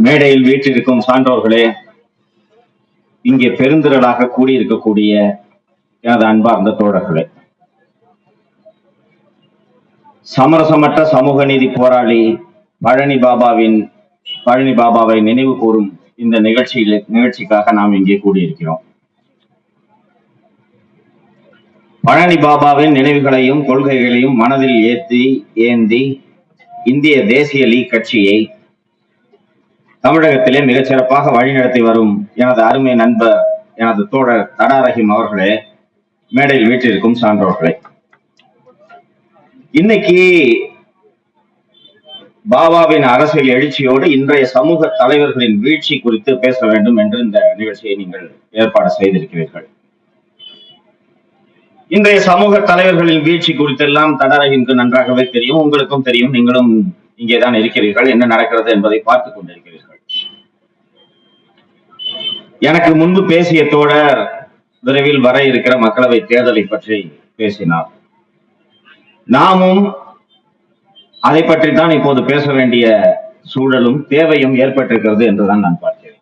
மேடையில் வீற்றிருக்கும் சான்றோர்களே, இங்கே பெருந்திரளாக கூடியிருக்கக்கூடிய எனது அன்பார்ந்த தோழர்களே, சமரசமற்ற சமூக நீதி போராளி பழனி பாபாவை நினைவு கூறும் இந்த நிகழ்ச்சிக்காக நாம் இங்கே கூடியிருக்கிறோம். பழனி பாபாவின் நினைவுகளையும் கொள்கைகளையும் மனதில் ஏந்தி இந்திய தேசிய லீக் கட்சியை தமிழகத்திலே மிகச் சிறப்பாக வழிநடத்தி வரும் எனது அருமை நண்பர், எனது தோழர் தடா ரஹீம் அவர்களே, மேடையில் வீற்றிருக்கும் சான்றோர்களே, இன்னைக்கு பாபாவின் அரசியல் எழுச்சியோடு இன்றைய சமூக தலைவர்களின் வீழ்ச்சி குறித்து பேச வேண்டும் என்று இந்த நிகழ்ச்சியை நீங்கள் ஏற்பாடு செய்திருக்கிறீர்கள். இன்றைய சமூக தலைவர்களின் வீழ்ச்சி குறித்தெல்லாம் தடா ரஹீமுக்கு நன்றாகவே தெரியும், உங்களுக்கும் தெரியும். நீங்களும் இங்கேதான் இருக்கிறீர்கள், என்ன நடக்கிறது என்பதை பார்த்துக் கொண்டிருக்கிறீர்கள். எனக்கு முன்பு பேசிய தோழர் விரைவில் வர இருக்கிற மக்களவை தேர்தலை பற்றி பேசினார். நாமும் அதை பற்றித்தான் இப்போது பேச வேண்டிய சூழலும் தேவையும் ஏற்பட்டிருக்கிறது என்றுதான் நான் பார்க்கிறேன்.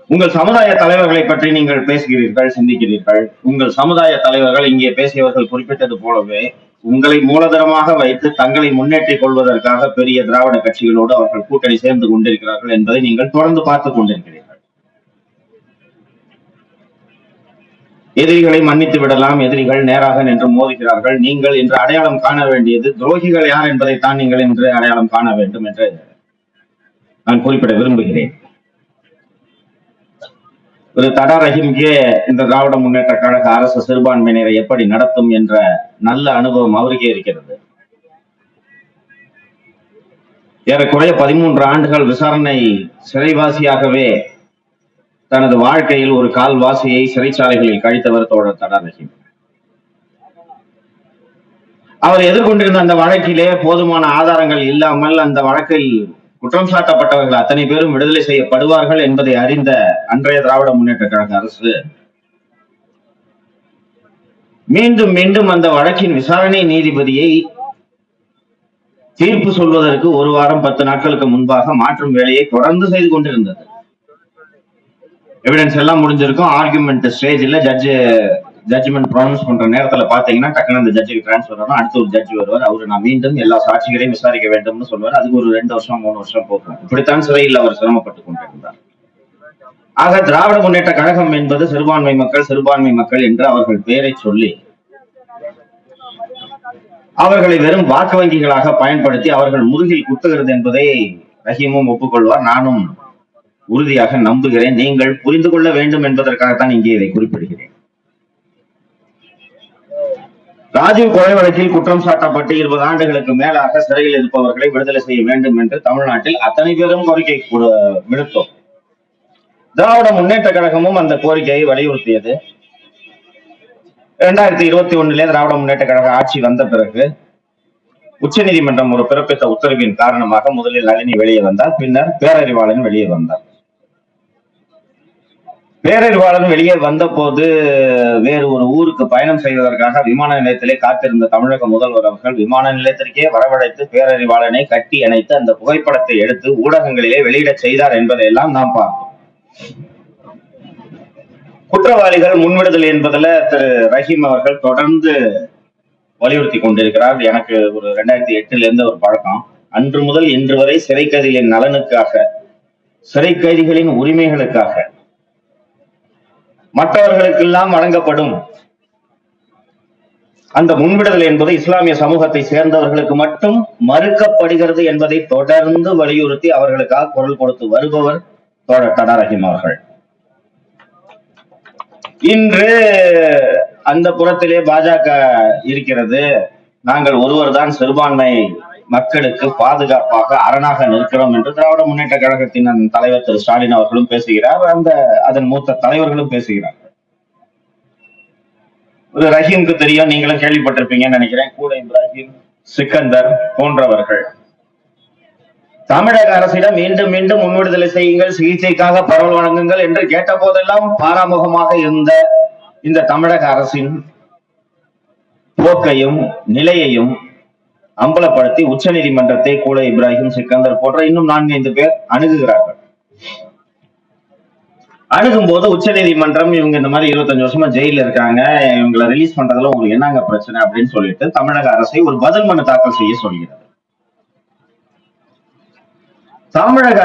உங்கள் சமுதாய தலைவர்களை பற்றி நீங்கள் பேசுகிறீர்கள், சிந்திக்கிறீர்கள். உங்கள் சமுதாய தலைவர்கள் இங்கே பேசியவர்கள் குறிப்பிட்டது போலவே உங்களை மூலதனமாக வைத்து தங்களை முன்னேற்றிக் கொள்வதற்காக பெரிய திராவிட கட்சிகளோடு அவர்கள் கூட்டணி சேர்ந்து கொண்டிருக்கிறார்கள் என்பதை நீங்கள் தொடர்ந்து பார்த்துக் கொண்டிருக்கிறீர்கள். எதிரிகளை மன்னித்து விடலாம், எதிரிகள் நேராக நின்று மோதுகிறார்கள். நீங்கள் இன்று அடையாளம் காண வேண்டியது துரோகிகள் யார் என்பதைத்தான் நீங்கள் இன்று அடையாளம் காண வேண்டும் என்று நான் குறிப்பிட விரும்புகிறேன். ஒரு தடா ரஹீம்கே இந்த திராவிட முன்னேற்ற கழக அரசு சிறுபான்மையினரை எப்படி நடத்தும் என்ற நல்ல அனுபவம் அவருக்கே இருக்கிறது. ஏறக்குறைய 13 ஆண்டுகள் விசாரணை சிறைவாசியாகவே தனது வாழ்க்கையில் ஒரு கால்வாசியை சிறைச்சாலைகளில் கழித்தவர் தோழர் தடா ரஹீம். அவர் எதிர்கொண்டிருந்த அந்த வழக்கிலே போதுமான ஆதாரங்கள் இல்லாமல் அந்த வழக்கில் குற்றம் சாட்டப்பட்டவர்கள் அத்தனை பேரும் விடுதலை செய்யப்படுவார்கள் என்பதை அறிந்த அன்றைய திராவிட முன்னேற்ற கழக அரசு மீண்டும் மீண்டும் அந்த வழக்கின் விசாரணை நீதிபதியை தீர்ப்பு சொல்வதற்கு 1 வாரம் 10 நாட்களுக்கு முன்பாக மாற்றும் வேலையை தொடர்ந்து செய்து கொண்டிருந்தது. எவிடன்ஸ் எல்லாம் முடிஞ்சிருக்கும். ஆர்குமெண்ட் ஸ்டேஜ்ல ஜட்ஜ்மெண்ட் ப்ரொனவுன்ஸ் பண்ற நேரத்துல பாத்தீங்கன்னா டக்குனு அந்த ஜட்ஜுக்கு டிரான்ஸ்பர் வரும். அடுத்து ஒரு ஜட்ஜ் வருவார். அவரு நான் மீண்டும் எல்லா சாட்சிகளையும் விசாரிக்க வேண்டும்னு சொல்வார். அதுக்கு ஒரு 2 வருஷம் 3 வருஷம் போகும். இப்படித்தான் சிறையில் அவர் சிரமப்பட்டுக் கொண்டிருந்தார். ஆக திராவிட முன்னேற்ற கழகம் என்பது சிறுபான்மை மக்கள் என்று அவர்கள் பெயரை சொல்லி அவர்களை வெறும் வாக்கு வங்கிகளாக பயன்படுத்தி அவர்கள் முதுகில் குத்துகிறது என்பதை ரஹீமும் ஒப்புக்கொள்வார். நானும் உறுதியாக நம்புகிறேன். நீங்கள் புரிந்து கொள்ள வேண்டும் என்பதற்காகத்தான் இங்கே இதை குறிப்பிடுகிறேன். ராஜீவ் கொலை வழக்கில் குற்றம் சாட்டப்பட்டு 20 ஆண்டுகளுக்கு மேலாக சிறையில் இருப்பவர்களை விடுதலை செய்ய வேண்டும் என்று தமிழ்நாட்டில் அத்தனை பேரும் கோரிக்கை விடுத்தோம். திராவிட முன்னேற்ற கழகமும் அந்த கோரிக்கையை வலியுறுத்தியது. 2021 திராவிட முன்னேற்ற கழக ஆட்சி வந்த பிறகு உச்சநீதிமன்றம் ஒரு பிறப்பித்த உத்தரவின் காரணமாக முதலில் நளினி வெளியே வந்தார், பின்னர் பேரறிவாளன் வெளியே வந்தார். பேரறிவாளன் வெளியே வந்த போது வேறு ஒரு ஊருக்கு பயணம் செய்வதற்காக விமான நிலையத்திலே காத்திருந்த தமிழக முதல்வர் அவர்கள் விமான நிலையத்திற்கே வரவழைத்து பேரறிவாளனை கட்டி அணைத்து அந்த புகைப்படத்தை எடுத்து ஊடகங்களிலே வெளியிட செய்தார் என்பதையெல்லாம் நாம் பார்த்தோம். குற்றவாளிகள் முன்விடுதலை என்பதுல திரு ரஹீம் அவர்கள் தொடர்ந்து வலியுறுத்தி கொண்டிருக்கிறார். எனக்கு ஒரு 2008 இருந்து ஒரு பழக்கம். அன்று முதல் இன்று வரை சிறை கைதிகளின் நலனுக்காக, சிறை கைதிகளின் உரிமைகளுக்காக, மற்றவர்களுக்கெல்லாம் வழங்கப்படும் அந்த முன்விடுதலை என்பது இஸ்லாமிய சமூகத்தை சேர்ந்தவர்களுக்கு மட்டும் மறுக்கப்படுகிறது என்பதை தொடர்ந்து வலியுறுத்தி அவர்களுக்காக குரல் கொடுத்து வருபவர் தோழர் தடா ரஹீம் அவர்கள். இன்று அந்த புறத்திலே பாஜக இருக்கிறது. நாங்கள் ஒருவர் தான் சிறுபான்மை மக்களுக்கு பாதுகாப்பாக அரணாக நிற்கிறோம் என்று திராவிட முன்னேற்ற கழகத்தின் தலைவர் திரு ஸ்டாலின் அவர்களும் பேசுகிறார். அதன் மூத்த தலைவர்களும் பேசுகிறார்கள். ரஹீமுக்கு தெரியும், நீங்களும் கேள்விப்பட்டிருப்பீங்கன்னு நினைக்கிறேன். கூட இப்ராஹிம், சிக்கந்தர் போன்றவர்கள் தமிழக அரசிடம் மீண்டும் மீண்டும் முன்விடுதலை செய்யுங்கள், சிகிச்சைக்காக பரவல் வழங்குங்கள் என்று கேட்ட போதெல்லாம் பாராமுகமாக இருந்த இந்த தமிழக அரசின் போக்கையும் நிலையையும் அம்பலப்படுத்தி உச்ச நீதிமன்றத்தை கூல இப்ராஹிம், சிக்கந்தர் போன்ற இன்னும் 4-5 பேர் அணுகுகிறார்கள். அணுகும் போது உச்ச நீதிமன்றம் இவங்க இந்த மாதிரி 25 வருஷமா ஜெயில இருக்காங்க, இவங்களை ரிலீஸ் பண்றதுல உங்களுக்கு என்னங்க பிரச்சனை அப்படின்னு சொல்லிட்டு தமிழக அரசை ஒரு பதில் மனு தாக்கல் செய்ய சொல்கிறது. தமிழக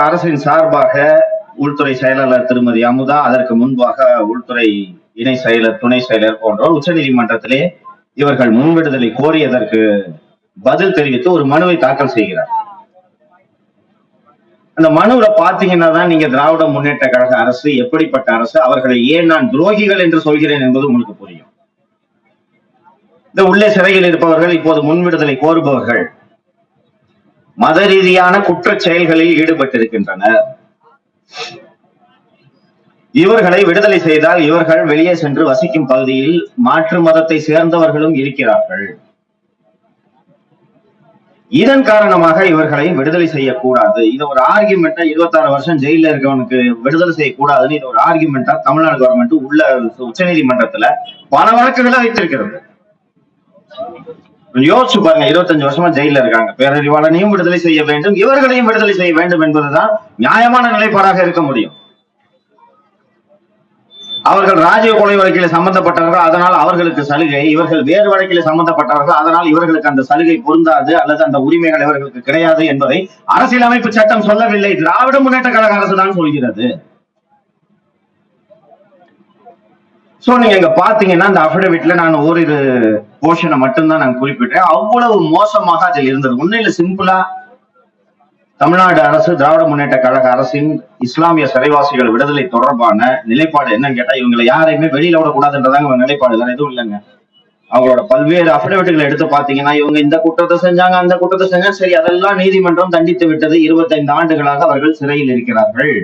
அரசின் சார்பாக உள்துறை செயலாளர் திருமதி அமுதா, அதற்கு முன்பாக உள்துறை இணை செயலர், துணை செயலர் போன்றோர் உச்ச நீதிமன்றத்திலே இவர்கள் முன்விடுதலை கோரியதற்கு பதில் தெரிவித்து ஒரு மனுவை தாக்கல் செய்கிறார். அந்த மனுவில பாத்தீங்கன்னா தான் நீங்க திராவிட முன்னேற்ற கழக அரசு எப்படிப்பட்ட அரசு, அவர்களை ஏன் நான் துரோகிகள் என்று சொல்கிறேன் என்பது உங்களுக்கு புரியும். இந்த உள்ளே சிறையில் இருப்பவர்கள், இப்போது முன்விடுதலை கோருபவர்கள் மத ரீதியான குற்ற செயல்களில் ஈடுபட்டிருக்கின்றனர். இவர்களை விடுதலை செய்தால் இவர்கள் வெளியே சென்று வசிக்கும் பகுதியில் மாற்று மதத்தை சேர்ந்தவர்களும் இருக்கிறார்கள். இதன் காரணமாக இவர்களை விடுதலை செய்யக்கூடாது. இது ஒரு ஆர்குமெண்டா, 26 வருஷம் ஜெயில இருக்கவனுக்கு விடுதலை செய்யக்கூடாதுன்னு இது ஒரு ஆர்குமெண்டா தமிழ்நாடு கவர்மெண்ட் உள்ள உச்ச நீதிமன்றத்துல பல வழக்குகளை வைத்திருக்கிறது. யோசிச்சு பாருங்க, 25 வருஷமா ஜெயில இருக்காங்க, பேரறிவாளனையும் விடுதலை செய்ய வேண்டும், இவர்களையும் விடுதலை செய்ய வேண்டும் என்பதுதான் நியாயமான நிலைப்பாடாக இருக்க முடியும். அவர்கள் ராஜீவ் கொலை வழக்கில் சம்பந்தப்பட்டவர்கள், அதனால் அவர்களுக்கு சலுகை, இவர்கள் வேறு வழக்கில் சம்பந்தப்பட்டவர்கள், அதனால் இவர்களுக்கு அந்த சலுகை பொருந்தாது அல்லது அந்த உரிமைகள் இவர்களுக்கு கிடையாது என்பதை அரசியலமைப்பு சட்டம் சொல்லவில்லை, திராவிட முன்னேற்ற கழக அரசு தான் சொல்கிறது. சோ நீங்க இங்க பாத்தீங்கன்னா அந்த அபிடவிட்ல நான் ஓரிரு போர்ஷனை மட்டும்தான் நான் குறிப்பிட்டேன். அவ்வளவு மோசமாக அதில் இருந்தது. உண்மையில சிம்பிளா தமிழ்நாடு அரசு, திராவிட முன்னேற்ற கழக அரசின் இஸ்லாமிய சிறைவாசிகள் விடுதலை தொடர்பான நிலைப்பாடு என்னன்னு கேட்டா, இவங்களை யாரையுமே வெளியில விடக்கூடாதுன்றதாங்க நிலைப்பாடு, வேற எதுவும் இல்லைங்க. அவங்களோட பல்வேறு அபிடவிட்டுகளை எடுத்து பாத்தீங்கன்னா, இவங்க இந்த குற்றத்தை செஞ்சாங்க, அந்த குற்றத்தை செஞ்சாங்க, சரி அதெல்லாம் நீதிமன்றம் தண்டித்து விட்டது. 25 ஆண்டுகளாக அவர்கள் சிறையில் இருக்கிறார்கள்.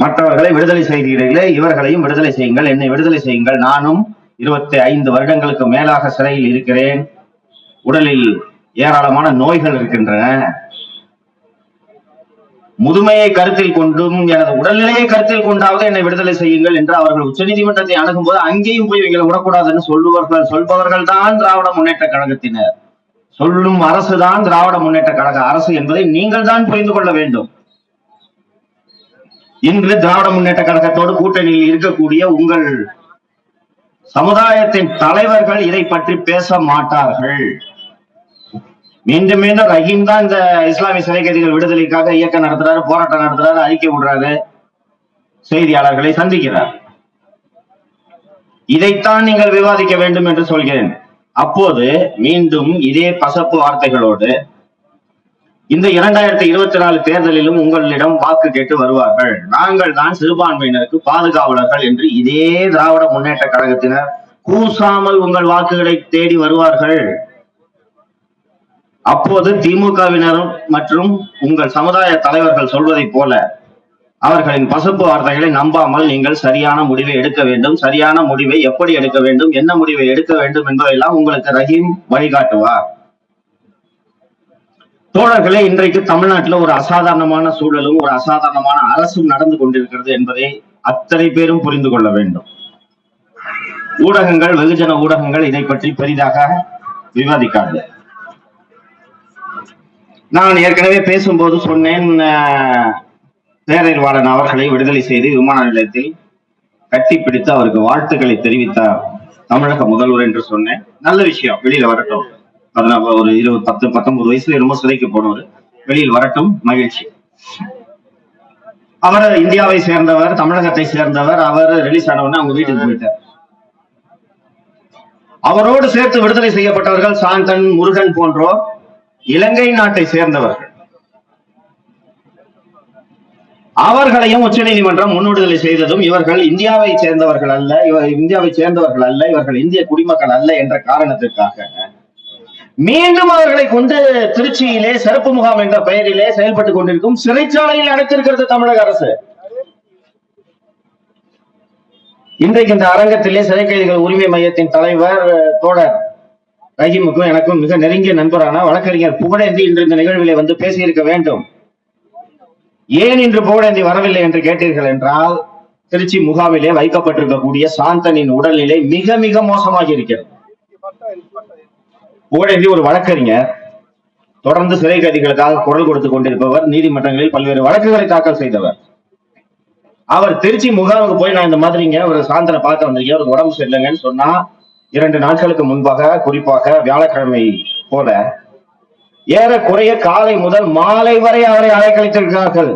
மற்றவர்களை விடுதலை செய்கிறீர்களே, இவர்களையும் விடுதலை செய்யுங்கள், என்னை விடுதலை செய்யுங்கள். நானும் 25 வருடங்களுக்கு மேலாக சிறையில் இருக்கிறேன். உடலில் ஏராளமான நோய்கள் இருக்கின்றன. முதுமையை கருத்தில் கொண்டும் எனது உடல்நிலையை கருத்தில் கொண்டாவது என்னை விடுதலை செய்யுங்கள் என்று அவர்கள் உச்சநீதிமன்றத்தை அணுகும் போது அங்கேயும் போய் இவங்களை விடக்கூடாதுன்னு சொல்பவர்கள் தான் திராவிட முன்னேற்ற கழகத்தினர். சொல்லும் அரசுதான் திராவிட முன்னேற்ற கழக அரசு என்பதை நீங்கள் தான் புரிந்து கொள்ள வேண்டும். இன்று திராவிட முன்னேற்ற கழகத்தோடு கூட்டணியில் இருக்கக்கூடிய உங்கள் சமுதாயத்தின் தலைவர்கள் இதை பற்றி பேச மாட்டார்கள். மீண்டும் மீண்டும் ரஹீம் தான் இந்த இஸ்லாமிய சிறை கைதிகள் விடுதலைக்காக இயக்கம் நடத்துறாரு, போராட்டம் நடத்துறாரு, அறிக்கை விடுறாரு, செய்தியாளர்களை சந்திக்கிறார். இதைத்தான் நீங்கள் விவாதிக்க வேண்டும் என்று சொல்கிறேன். அப்போது மீண்டும் இதே பசப்பு வார்த்தைகளோடு இந்த 2024 தேர்தலிலும் உங்களிடம் வாக்கு கேட்டு வருவார்கள். நாங்கள் தான் சிறுபான்மையினருக்கு பாதுகாவலர்கள் என்று இதே திராவிட முன்னேற்ற கழகத்தினர் கூசாமல் உங்கள் வாக்குகளை தேடி வருவார்கள். அப்போது திமுகவினர் மற்றும் உங்கள் சமுதாய தலைவர்கள் சொல்வதை போல அவர்களின் பசப்பு வார்த்தைகளை நம்பாமல் நீங்கள் சரியான முடிவை எடுக்க வேண்டும். சரியான முடிவை எப்படி எடுக்க வேண்டும், என்ன முடிவை எடுக்க வேண்டும் என்பதையெல்லாம் உங்களுக்கு ரஹீம் வழிகாட்டுவார். தோழர்களே, இன்றைக்கு தமிழ்நாட்டில் ஒரு அசாதாரணமான சூழலும் ஒரு அசாதாரணமான அரசும் நடந்து கொண்டிருக்கிறது என்பதை அத்தனை பேரும் புரிந்து கொள்ள வேண்டும். ஊடகங்கள், வெகுஜன ஊடகங்கள் இதை பற்றி பெரிதாக விவாதிக்காது. நான் ஏற்கனவே பேசும்போது சொன்னேன், பேரறிவாளன் அவர்களை விடுதலை செய்து விமான நிலையத்தில் கட்டிப்பிடித்து அவருக்கு வாழ்த்துக்களை தெரிவித்தார் தமிழக முதல்வர் என்று சொன்னேன். நல்ல விஷயம், வெளியில வரட்டும். ஒரு 10-19 வயசுல ரொம்ப சிறைக்கு போனவர், வெளியில் வரட்டும், மகிழ்ச்சி. அவர் இந்தியாவை சேர்ந்தவர், தமிழகத்தை சேர்ந்தவர். அவர் ரிலீஸ் ஆனவுடனே அவங்க வீட்டுக்கு போயிட்டார். அவரோடு சேர்த்து விடுதலை செய்யப்பட்டவர்கள் சாந்தன், முருகன் போன்றோர் இலங்கை நாட்டை சேர்ந்தவர்கள். அவர்களையும் உச்ச நீதிமன்றம் முன்விடுதலை செய்ததும் இவர்கள் இந்தியாவை சேர்ந்தவர்கள் அல்ல, இவர்கள் இந்திய குடிமக்கள் அல்ல என்ற காரணத்திற்காக மீண்டும் அவர்களை கொண்டு திருச்சியிலே சிறப்பு முகாம் என்ற பெயரிலே செயல்பட்டுக் கொண்டிருக்கும் சிறைச்சாலையில் அடைத்திருக்கிறது தமிழக அரசு. இன்றைக்கு இந்த அரங்கத்திலே சிறை கைதிகள் உரிமை மையத்தின் தலைவர் தோழர் ரஹீமுக்கும் எனக்கும் மிக நெருங்கிய நண்பரான வழக்கறிஞர் புகழேந்தி இன்று இந்த நிகழ்விலே வந்து பேசியிருக்க வேண்டும். ஏன் இன்று புகழேந்தி வரவில்லை என்று கேட்டீர்கள் என்றால், திருச்சி முகாமிலே வைக்கப்பட்டிருக்கக்கூடிய சாந்தனின் உடல்நிலை மிக மிக மோசமாகி இருக்கிறது. புகழேந்தி ஒரு வழக்கறிஞர், தொடர்ந்து சிறை கைதிகளுக்காக குரல் கொடுத்துக் கொண்டிருப்பவர், நீதிமன்றங்களில் பல்வேறு வழக்குகளை தாக்கல் செய்தவர். அவர் திருச்சி முகாமுக்கு போய் நான் இந்த மாதிரிங்க ஒரு சாயந்தரம் பார்க்க வந்திருக்கேன், ஒரு உடம்பு சரியில்லைங்கன்னு சொன்னா 2 நாட்களுக்கு முன்பாக, குறிப்பாக வியாழக்கிழமை போல ஏறக்குறைய காலை முதல் மாலை வரை அவரை அலைக்கழித்திருக்கிறார்கள்.